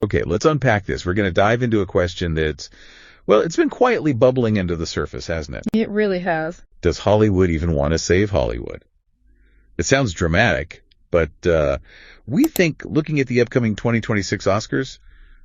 Okay, let's unpack this. We're going to dive into a question that's, well, it's been quietly bubbling under the surface, hasn't it? It really has. Does Hollywood even want to save Hollywood? It sounds dramatic, but we think looking at the upcoming 2026 Oscars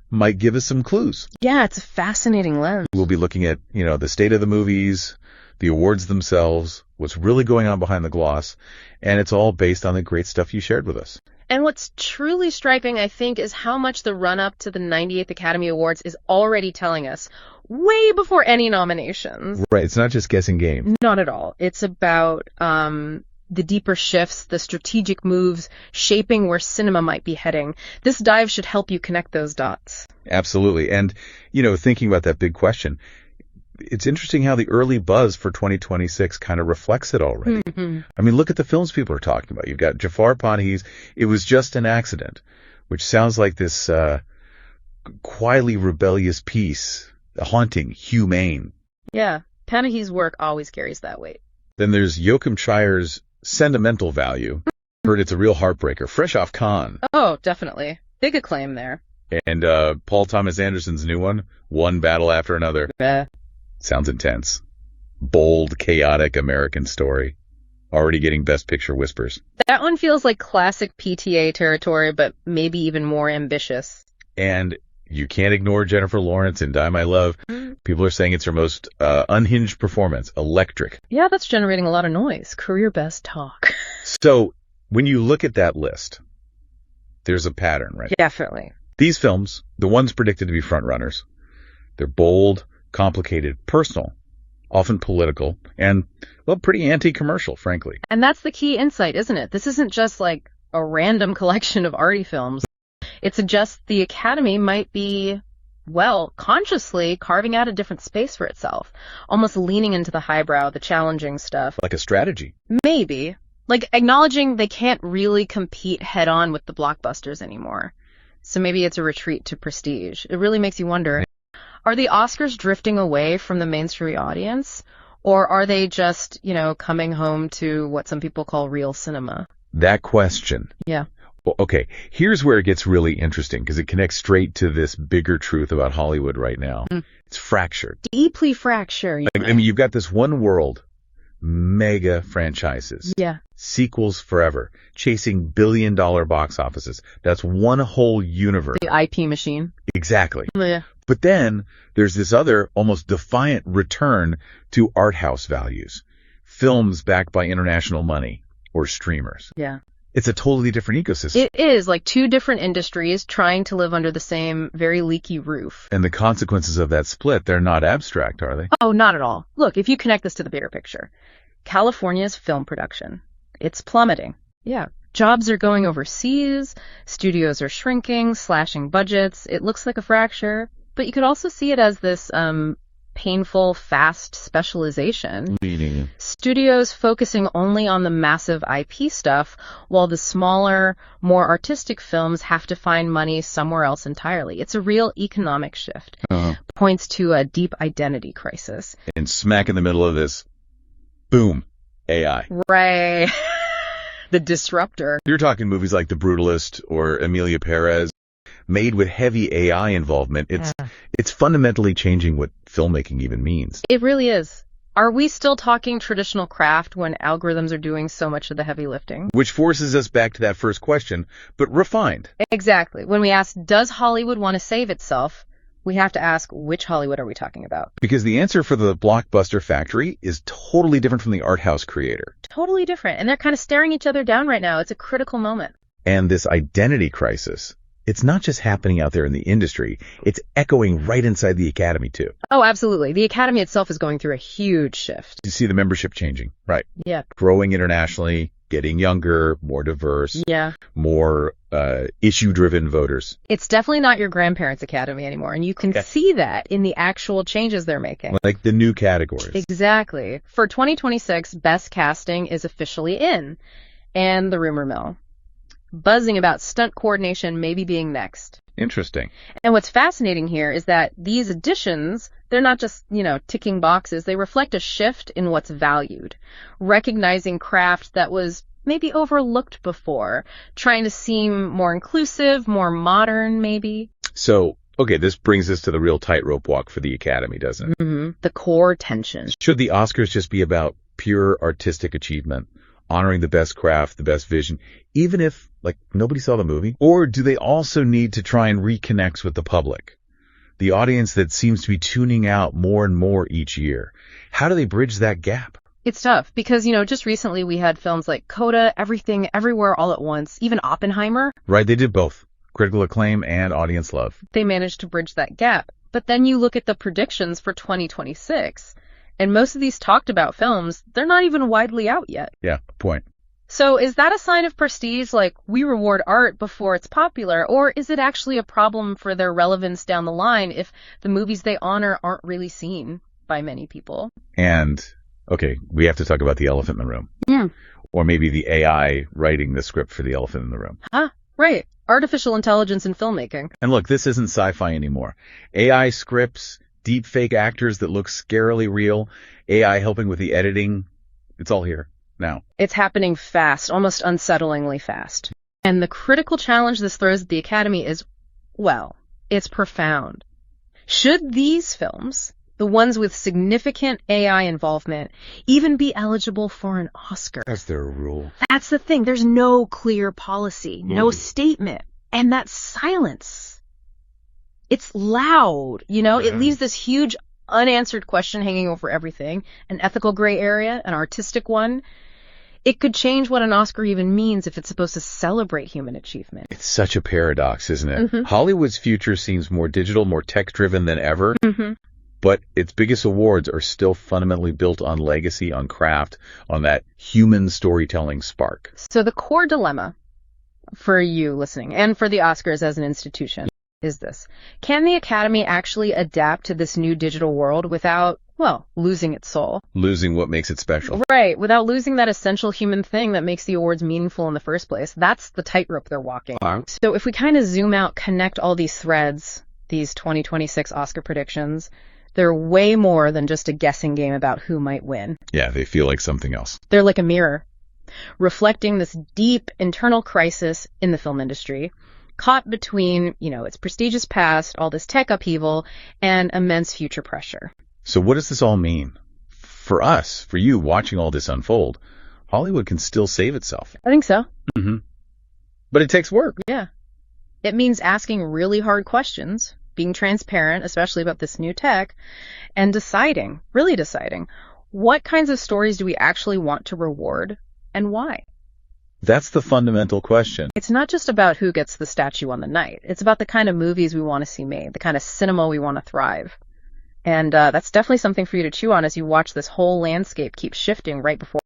might give us some clues. Yeah, it's a fascinating lens. We'll be looking at, the state of the movies, the awards themselves, what's really going on behind the gloss, and it's all based on the great stuff you shared with us. And what's truly striking, I think, is how much the run-up to the 98th Academy Awards is already telling us, way before any nominations. Right, it's not just guessing game. Not at all. It's about the deeper shifts, the strategic moves, shaping where cinema might be heading. This dive should help you connect those dots. Absolutely. And, thinking about that big question, it's interesting how the early buzz for 2026 kind of reflects it already. Mm-hmm. I mean, look at the films people are talking about. You've got Jafar Panahi's It Was Just an Accident, which sounds like this quietly rebellious piece, haunting, humane. Yeah, Panahi's work always carries that weight. Then there's Joachim Trier's Sentimental Value. Heard it's a real heartbreaker, fresh off Cannes. Oh, definitely. Big acclaim there. And Paul Thomas Anderson's new one Battle After Another. Sounds intense. Bold, chaotic American story. Already getting Best Picture whispers. That one feels like classic PTA territory, but maybe even more ambitious. And you can't ignore Jennifer Lawrence in Die My Love. People are saying it's her most unhinged performance. Electric. Yeah, that's generating a lot of noise. Career best talk. So when you look at that list, there's a pattern, right? Definitely. These films, the ones predicted to be frontrunners, they're bold, complicated, personal, often political, and, well, pretty anti-commercial, frankly. And that's the key insight, isn't it? This isn't just like a random collection of arty films. It suggests the Academy might be, well, consciously carving out a different space for itself, almost leaning into the highbrow, the challenging stuff. Like a strategy. Maybe. Like acknowledging they can't really compete head-on with the blockbusters anymore. So maybe it's a retreat to prestige. It really makes you wonder, are the Oscars drifting away from the mainstream audience? Or are they just, coming home to what some people call real cinema? That question. Yeah. Well, okay, here's where it gets really interesting because it connects straight to this bigger truth about Hollywood right now. It's fractured. Deeply fractured. I mean, you've got this one world, mega franchises. Yeah. Sequels forever, chasing billion-dollar box offices. That's one whole universe. The IP machine. Exactly. Yeah. But then there's this other almost defiant return to art house values. Films backed by international money or streamers. Yeah. It's a totally different ecosystem. It is like two different industries trying to live under the same very leaky roof. And the consequences of that split, they're not abstract, are they? Oh, not at all. Look, if you connect this to the bigger picture, California's film production, it's plummeting. Yeah. Jobs are going overseas, studios are shrinking, slashing budgets. It looks like a fracture, but you could also see it as this painful, fast specialization. Meaning? Studios focusing only on the massive IP stuff, while the smaller, more artistic films have to find money somewhere else entirely. It's a real economic shift. Points to a deep identity crisis. And smack in the middle of this, boom, AI. Right. The disruptor. You're talking movies like The Brutalist or Emilia Perez, made with heavy AI involvement. It's fundamentally changing what filmmaking even means. It really is. Are we still talking traditional craft when algorithms are doing so much of the heavy lifting? Which forces us back to that first question, but refined. Exactly. When we ask, does Hollywood want to save itself? We have to ask, which Hollywood are we talking about? Because the answer for the blockbuster factory is totally different from the art house creator. Totally different. And they're kind of staring each other down right now. It's a critical moment. And this identity crisis, it's not just happening out there in the industry. It's echoing right inside the Academy, too. Oh, absolutely. The Academy itself is going through a huge shift. You see the membership changing, right? Yeah. Growing internationally, getting younger, more diverse. Yeah. More issue-driven voters. It's definitely not your grandparents' Academy anymore, and you can see that in the actual changes they're making. Like the new categories. Exactly. For 2026, Best Casting is officially in, and the rumor mill. Buzzing about stunt coordination maybe being next. Interesting. And what's fascinating here is that these additions, they're not just, ticking boxes. They reflect a shift in what's valued. Recognizing craft that was maybe overlooked before, trying to seem more inclusive, more modern, maybe. So, okay, this brings us to the real tightrope walk for the Academy, doesn't it? Mm-hmm. The core tension. Should the Oscars just be about pure artistic achievement, honoring the best craft, the best vision, even if, like, nobody saw the movie? Or do they also need to try and reconnect with the public, the audience that seems to be tuning out more and more each year? How do they bridge that gap? It's tough because, just recently we had films like Coda, Everything, Everywhere, All at Once, even Oppenheimer. Right, they did both. Critical acclaim and audience love. They managed to bridge that gap. But then you look at the predictions for 2026, and most of these talked about films, they're not even widely out yet. Yeah, point. So is that a sign of prestige, like we reward art before it's popular, or is it actually a problem for their relevance down the line if the movies they honor aren't really seen by many people? And, okay, we have to talk about the elephant in the room. Yeah. Or maybe the AI writing the script for the elephant in the room. Right. Artificial intelligence in filmmaking. And look, this isn't sci-fi anymore. AI scripts, deep fake actors that look scarily real, AI helping with the editing, it's all here now. It's happening fast, almost unsettlingly fast. And the critical challenge this throws at the Academy is, well, it's profound. Should these films, the ones with significant AI involvement, even be eligible for an Oscar? That's their rule. That's the thing. There's no clear policy, no statement. And that silence, it's loud, It leaves this huge unanswered question hanging over everything, an ethical gray area, an artistic one. It could change what an Oscar even means if it's supposed to celebrate human achievement. It's such a paradox, isn't it? Mm-hmm. Hollywood's future seems more digital, more tech-driven than ever. Mm-hmm. But its biggest awards are still fundamentally built on legacy, on craft, on that human storytelling spark. So the core dilemma for you listening and for the Oscars as an institution is this. Can the Academy actually adapt to this new digital world without, losing its soul? Losing what makes it special. Right, without losing that essential human thing that makes the awards meaningful in the first place. That's the tightrope they're walking. So if we kind of zoom out, connect all these threads, these 2026 Oscar predictions, they're way more than just a guessing game about who might win. Yeah, they feel like something else. They're like a mirror, reflecting this deep internal crisis in the film industry, caught between, its prestigious past, all this tech upheaval, and immense future pressure. So what does this all mean? For us, for you, watching all this unfold, Hollywood can still save itself. I think so. Mm-hmm. But it takes work. Yeah. It means asking really hard questions, being transparent, especially about this new tech, and really deciding, what kinds of stories do we actually want to reward and why? That's the fundamental question. It's not just about who gets the statue on the night. It's about the kind of movies we want to see made, the kind of cinema we want to thrive. And that's definitely something for you to chew on as you watch this whole landscape keep shifting right before.